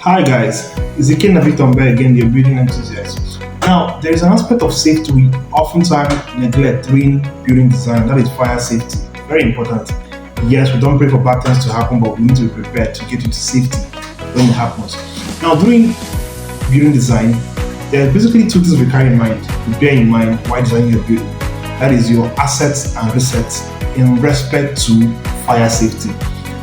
Hi guys, it's Ike Navitombe again, your building enthusiast. Now, there is an aspect of safety we oftentimes neglect during building design, that is fire safety. Very important. Yes, we don't pray for bad things to happen, but we need to be prepared to get you to safety when it happens. Now, during building design, there are basically two things we carry in mind, to bear in mind while designing your building. That is your assets and resets in respect to fire safety.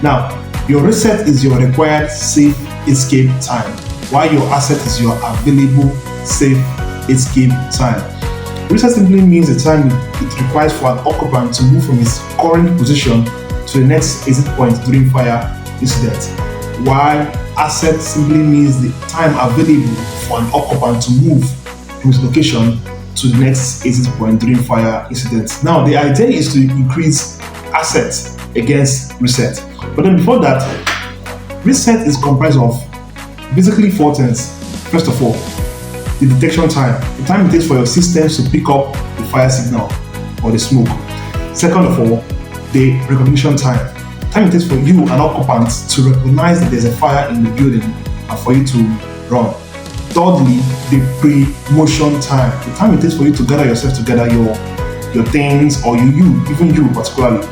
Now, your reset is your required safe escape time, while your asset is your available safe escape time. Reset simply means the time it requires for an occupant to move from his current position to the next exit point during fire incident, while asset simply means the time available for an occupant to move from his location to the next exit point during fire incidents. Now, the idea is to increase assets against reset. But then before that, reset is comprised of basically four things. First of all, the detection time, the time it takes for your systems to pick up the fire signal or the smoke. Second of all, the recognition time, time it takes for you, an occupant, to recognize that there's a fire in the building and for you to run. Thirdly, the pre-motion time, the time it takes for you to gather yourself together, your things, or even you particularly.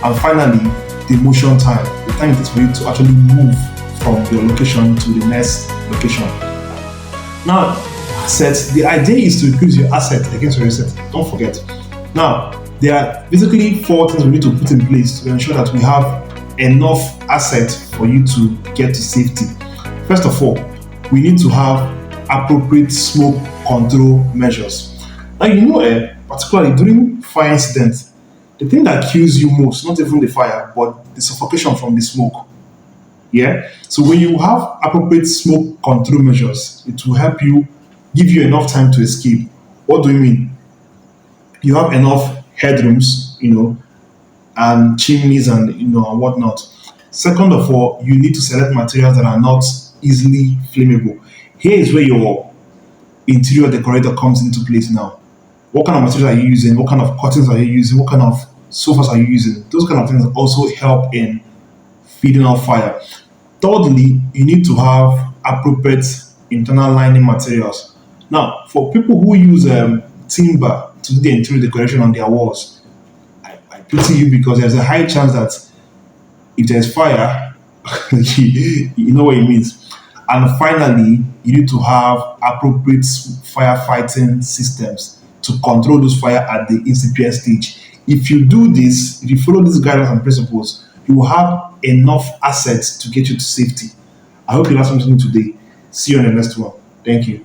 And finally, the motion time, the time it takes for you to actually move from your location to the next location. Now, assets, the idea is to increase your asset against your reset. Don't forget. Now, there are basically four things we need to put in place to ensure that we have enough assets for you to get to safety. First of all, we need to have appropriate smoke control measures. Now, particularly during fire incidents, the thing that kills you most, not even the fire, but the suffocation from the smoke. Yeah. So when you have appropriate smoke control measures, it will help you give you enough time to escape. What do you mean? You have enough headrooms, and chimneys and whatnot. Second of all, you need to select materials that are not easily flammable. Here is where your interior decorator comes into place now. What kind of materials are you using? What kind of curtains are you using? What kind of sofas are you using? Those kind of things also help in feeding off fire. Thirdly, you need to have appropriate internal lining materials. Now, for people who use timber to do the interior decoration on their walls, I pity you because there's a high chance that if there's fire, you know what it means. And finally, you need to have appropriate firefighting systems to control those fire at the incipient stage. If you do this, if you follow these guidelines and principles, you will have enough assets to get you to safety. I hope you learned something today. See you on the next one. Thank you.